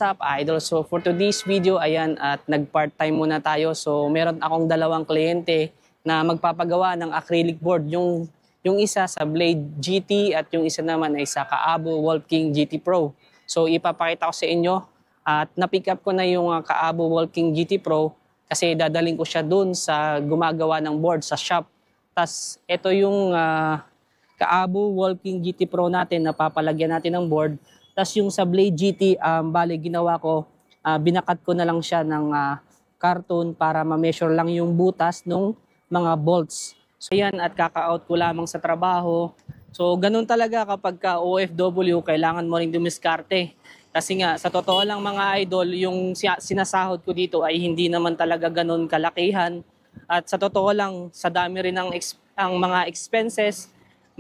What's up, idol? So for today's video, ayan, at nag-part-time muna tayo. So meron akong dalawang kliyente na magpapagawa ng acrylic board. Yung isa sa Blade GT at yung isa naman ay sa Kaabo Wolf King GT Pro. So ipapakita ko sa inyo at na-pick up ko na yung Kaabo Wolf King GT Pro kasi dadaling ko siya dun sa gumagawa ng board sa shop. Tas ito yung Kaabo Wolf King GT Pro natin na papalagyan natin ng board. Tas yung sa Blade GT, bali ginawa ko, binakat ko na lang siya ng carton para ma-measure lang yung butas ng mga bolts. So yan, at kaka-out ko lamang sa trabaho. So ganun talaga kapag ka OFW, kailangan mo rin dumiskarte. Kasi nga, sa totoo lang mga idol, yung sinasahod ko dito ay hindi naman talaga ganun kalakihan. At sa totoo lang, sa dami rin ang mga expenses,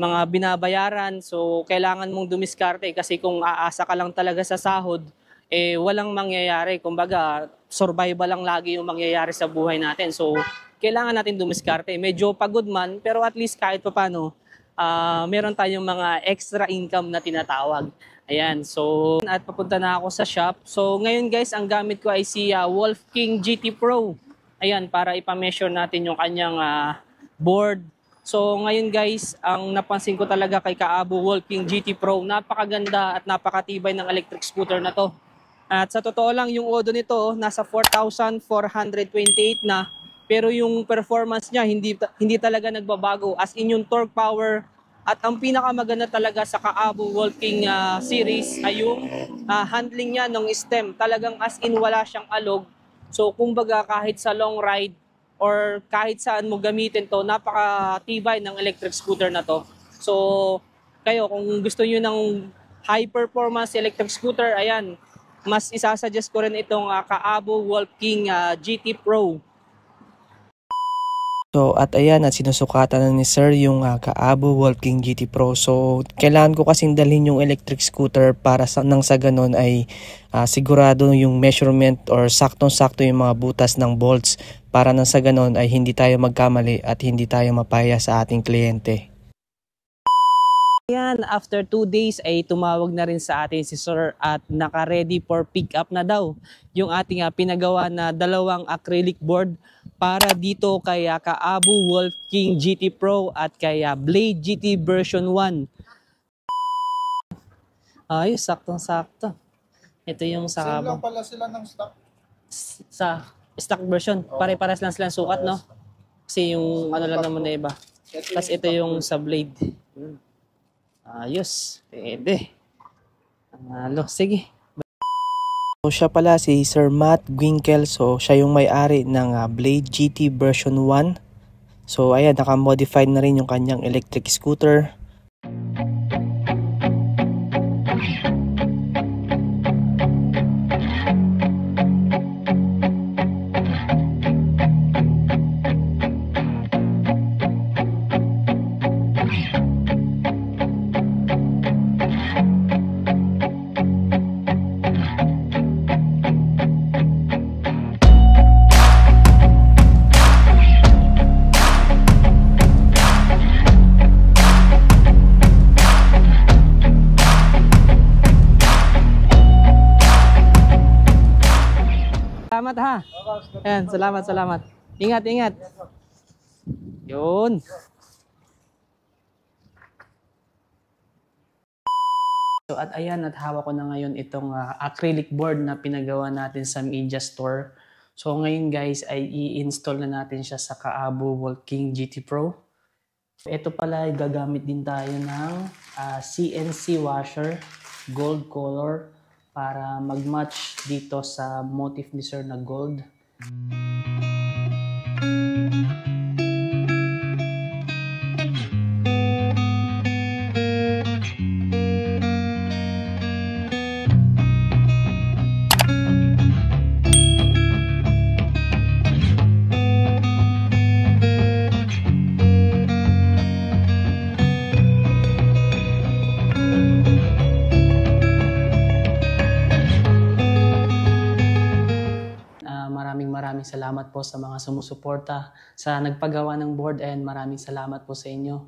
mga binabayaran, so kailangan mong dumiskarte kasi kung aasa ka lang talaga sa sahod, walang mangyayari. Kumbaga, survival lang lagi yung mangyayari sa buhay natin. So, kailangan natin dumiskarte. Medyo pagod man, pero at least kahit papano, meron tayong mga extra income na tinatawag. Ayan, so, at papunta na ako sa shop. So, ngayon guys, ang gamit ko ay si Wolf King GT Pro. Ayan, para ipa-measure natin yung kanyang board. So ngayon guys, ang napansin ko talaga kay Kaabo Wolf King GT Pro, napakaganda at napakatibay ng electric scooter na to. At sa totoo lang, yung odo nito nasa 4,428 na, pero yung performance niya hindi talaga nagbabago, as in yung torque power. At ang pinakamaganda talaga sa Kaabo Wolf King series ay yung handling niya ng stem. Talagang as in wala siyang alog. So kumbaga kahit sa long ride or kahit saan mo gamitin to, napakatibay ng electric scooter na to. So, kayo, kung gusto nyo ng high performance electric scooter, ayan, mas isasuggest ko rin itong Kaabo Wolf King GT Pro. So at ayan, at sinusukatan na ni Sir yung Kaabo Wolf King GT Pro. So kailangan ko kasing dalhin yung electric scooter para nang sa ganun ay sigurado yung measurement or saktong-sakto yung mga butas ng bolts para nang sa ganun ay hindi tayo magkamali at hindi tayo mapaya sa ating kliyente. Ayan, after 2 days ay tumawag na rin sa atin si Sir at naka-ready for pick up na daw yung ating pinagawa na dalawang acrylic board para dito kay Kaabo Wolf King GT Pro at kay Blade GT version 1. Ayos, saktong-sakto. Ito yung sa Same lang pala sila ng stock. Sa stock version, pare-pares lang silang sukat, no? Kasi yung ano lang naman na iba. Tapos ito yung sa Blade. Ayos, pwede. Sige. So siya pala si Sir Matt Gwinkel. So siya yung may-ari ng Blade GT version 1. So ayan, naka-modified na rin yung kanyang electric scooter. Salamat ha. Ayan, salamat. Ingat. Yun. So at ayan, at hawak ko na ngayon itong acrylic board na pinagawa natin sa media store. So ngayon guys ay i-install na natin siya sa Kaabo Wolf King GT Pro. Ito pala ay gagamit din tayo ng CNC washer, gold color, para mag-match dito sa motif ni Sir na gold. Maraming salamat po sa mga sumusuporta sa nagpagawa ng board, and maraming salamat po sa inyo.